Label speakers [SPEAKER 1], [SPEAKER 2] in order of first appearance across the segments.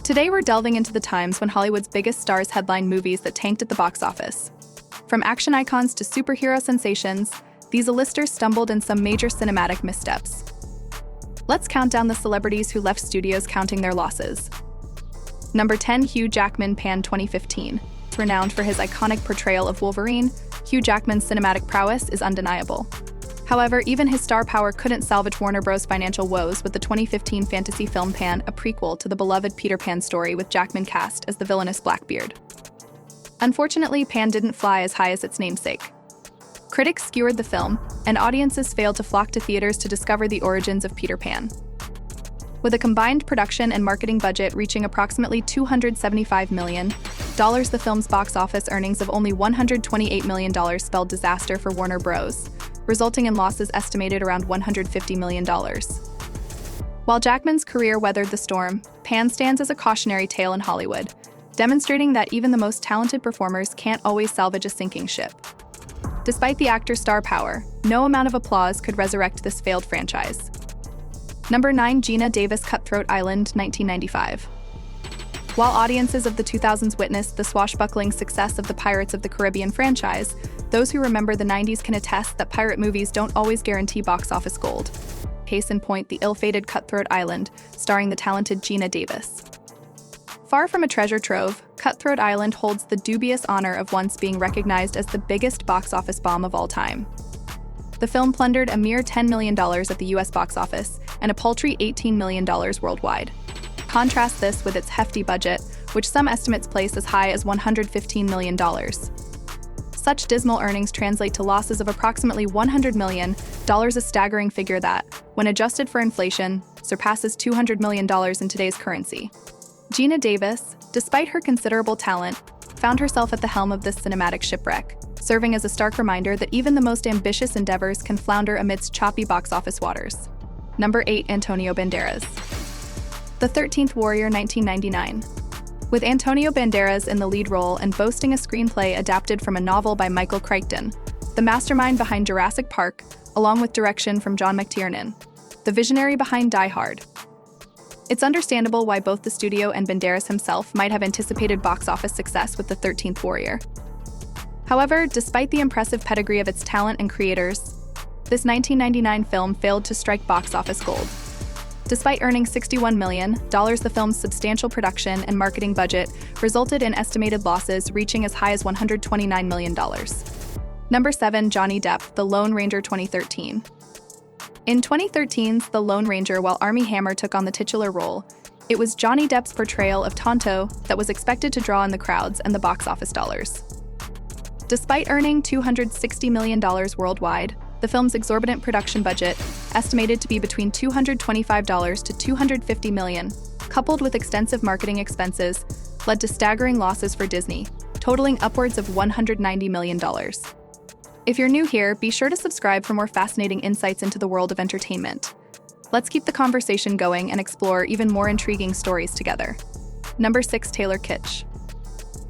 [SPEAKER 1] Today we're delving into the times when Hollywood's biggest stars headlined movies that tanked at the box office. From action icons to superhero sensations, these A-listers stumbled in some major cinematic missteps. Let's count down the celebrities who left studios counting their losses. Number 10, Hugh Jackman. Pan 2015. Renowned for his iconic portrayal of Wolverine, Hugh Jackman's cinematic prowess is undeniable. However, even his star power couldn't salvage Warner Bros. Financial woes with the 2015 fantasy film Pan, a prequel to the beloved Peter Pan story with Jackman cast as the villainous Blackbeard. Unfortunately, Pan didn't fly as high as its namesake. Critics skewered the film, and audiences failed to flock to theaters to discover the origins of Peter Pan. With a combined production and marketing budget reaching approximately $275 million, the film's box office earnings of only $128 million spelled disaster for Warner Bros., resulting in losses estimated around $150 million. While Jackman's career weathered the storm, Pan stands as a cautionary tale in Hollywood, demonstrating that even the most talented performers can't always salvage a sinking ship. Despite the actor's star power, no amount of applause could resurrect this failed franchise. Number 9, Geena Davis. Cutthroat Island, 1995. While audiences of the 2000s witnessed the swashbuckling success of the Pirates of the Caribbean franchise, those who remember the 90s can attest that pirate movies don't always guarantee box office gold. Case in point, the ill-fated Cutthroat Island, starring the talented Geena Davis. Far from a treasure trove, Cutthroat Island holds the dubious honor of once being recognized as the biggest box office bomb of all time. The film plundered a mere $10 million at the US box office and a paltry $18 million worldwide. Contrast this with its hefty budget, which some estimates place as high as $115 million. Such dismal earnings translate to losses of approximately $100 million, a staggering figure that, when adjusted for inflation, surpasses $200 million in today's currency. Geena Davis, despite her considerable talent, found herself at the helm of this cinematic shipwreck, serving as a stark reminder that even the most ambitious endeavors can flounder amidst choppy box office waters. Number 8, Antonio Banderas. The 13th Warrior, 1999. With Antonio Banderas in the lead role and boasting a screenplay adapted from a novel by Michael Crichton, the mastermind behind Jurassic Park, along with direction from John McTiernan, the visionary behind Die Hard. It's understandable why both the studio and Banderas himself might have anticipated box office success with the 13th Warrior. However, despite the impressive pedigree of its talent and creators, this 1999 film failed to strike box office gold. Despite earning $61 million, the film's substantial production and marketing budget resulted in estimated losses reaching as high as $129 million. Number 7, Johnny Depp. The Lone Ranger, 2013. In 2013's The Lone Ranger, while Armie Hammer took on the titular role, it was Johnny Depp's portrayal of Tonto that was expected to draw in the crowds and the box office dollars. Despite earning $260 million worldwide, the film's exorbitant production budget, estimated to be between $225 to $250 million, coupled with extensive marketing expenses, led to staggering losses for Disney, totaling upwards of $190 million. If you're new here, be sure to subscribe for more fascinating insights into the world of entertainment. Let's keep the conversation going and explore even more intriguing stories together. Number 6, Taylor Kitsch.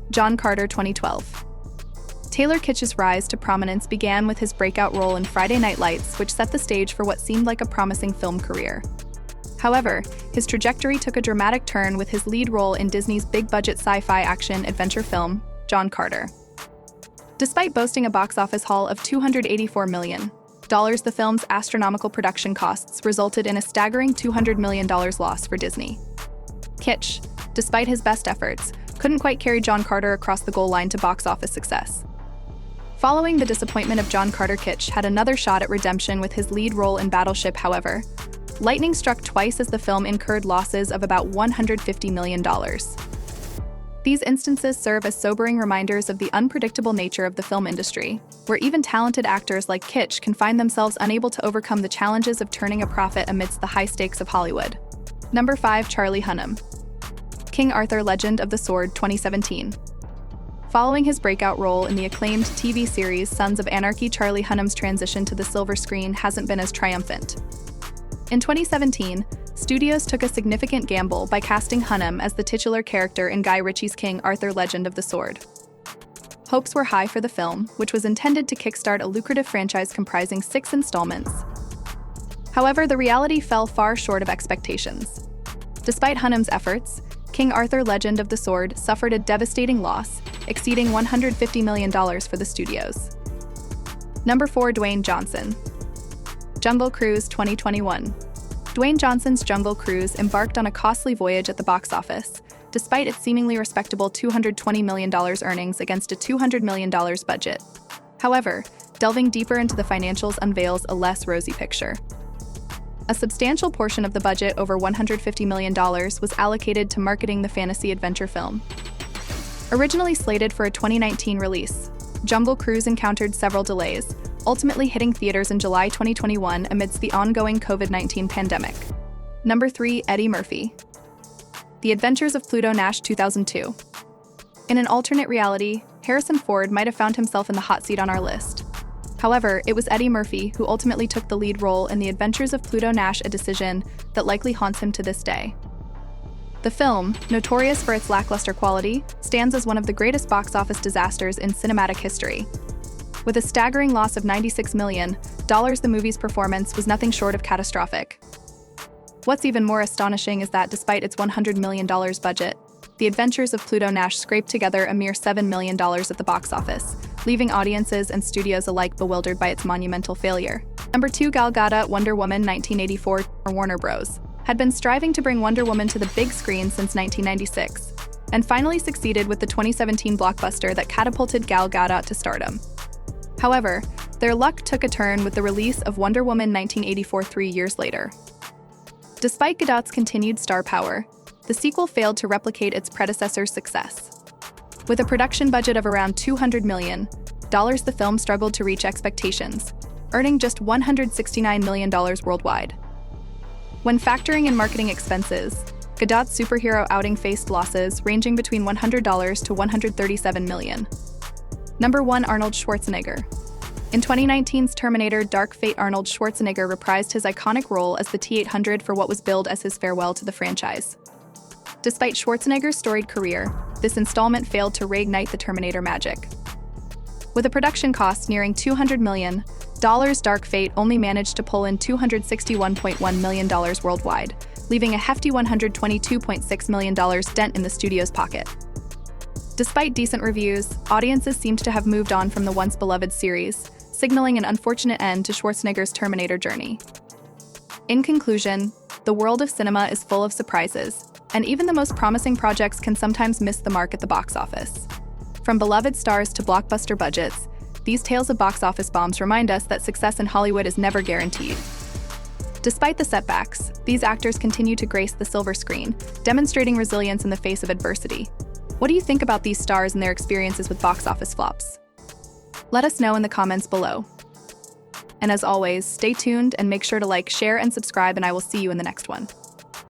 [SPEAKER 1] John Carter, 2012. Taylor Kitsch's rise to prominence began with his breakout role in Friday Night Lights, which set the stage for what seemed like a promising film career. However, his trajectory took a dramatic turn with his lead role in Disney's big-budget sci-fi action-adventure film, John Carter. Despite boasting a box office haul of $284 million, the film's astronomical production costs resulted in a staggering $200 million loss for Disney. Kitsch, despite his best efforts, couldn't quite carry John Carter across the goal line to box office success. Following the disappointment of John Carter, Kitsch had another shot at redemption with his lead role in Battleship. However, lightning struck twice as the film incurred losses of about $150 million. These instances serve as sobering reminders of the unpredictable nature of the film industry, where even talented actors like Kitsch can find themselves unable to overcome the challenges of turning a profit amidst the high stakes of Hollywood. Number 5, Charlie Hunnam. King Arthur: Legend of the Sword, 2017. Following his breakout role in the acclaimed TV series Sons of Anarchy, Charlie Hunnam's transition to the silver screen hasn't been as triumphant. In 2017, studios took a significant gamble by casting Hunnam as the titular character in Guy Ritchie's King Arthur: Legend of the Sword. Hopes were high for the film, which was intended to kickstart a lucrative franchise comprising 6 installments. However, the reality fell far short of expectations. Despite Hunnam's efforts, King Arthur: Legend of the Sword suffered a devastating loss, exceeding $150 million for the studios. Number 4. Dwayne Johnson. Jungle Cruise 2021. Dwayne Johnson's Jungle Cruise embarked on a costly voyage at the box office, despite its seemingly respectable $220 million earnings against a $200 million budget. However, delving deeper into the financials unveils a less rosy picture. A substantial portion of the budget, over $150 million, was allocated to marketing the fantasy adventure film. Originally slated for a 2019 release, Jungle Cruise encountered several delays, ultimately hitting theaters in July 2021 amidst the ongoing COVID-19 pandemic. Number 3. Eddie Murphy. The Adventures of Pluto Nash 2002. In an alternate reality, Harrison Ford might have found himself in the hot seat on our list. However, it was Eddie Murphy who ultimately took the lead role in The Adventures of Pluto Nash, a decision that likely haunts him to this day. The film, notorious for its lackluster quality, stands as one of the greatest box office disasters in cinematic history. With a staggering loss of $96 million, the movie's performance was nothing short of catastrophic. What's even more astonishing is that despite its $100 million budget, The Adventures of Pluto Nash scraped together a mere $7 million at the box office, leaving audiences and studios alike bewildered by its monumental failure. Number 2. Gal Gadot: Wonder Woman 1984. Warner Bros. Had been striving to bring Wonder Woman to the big screen since 1996, and finally succeeded with the 2017 blockbuster that catapulted Gal Gadot to stardom. However, their luck took a turn with the release of Wonder Woman 1984 3 years later. Despite Gadot's continued star power, the sequel failed to replicate its predecessor's success. With a production budget of around $200 million, the film struggled to reach expectations, earning just $169 million worldwide. When factoring in marketing expenses, Gadot's superhero outing faced losses ranging between $100 to $137 million. Number 1. Arnold Schwarzenegger. In 2019's Terminator: Dark Fate, Arnold Schwarzenegger reprised his iconic role as the T-800 for what was billed as his farewell to the franchise. Despite Schwarzenegger's storied career, this installment failed to reignite the Terminator magic. With a production cost nearing $200 million, Dark Fate only managed to pull in $261.1 million worldwide, leaving a hefty $122.6 million dent in the studio's pocket. Despite decent reviews, audiences seemed to have moved on from the once beloved series, signaling an unfortunate end to Schwarzenegger's Terminator journey. In conclusion, the world of cinema is full of surprises, and even the most promising projects can sometimes miss the mark at the box office. From beloved stars to blockbuster budgets, these tales of box office bombs remind us that success in Hollywood is never guaranteed. Despite the setbacks, these actors continue to grace the silver screen, demonstrating resilience in the face of adversity. What do you think about these stars and their experiences with box office flops? Let us know in the comments below. And as always, stay tuned and make sure to like, share, and subscribe, and I will see you in the next one.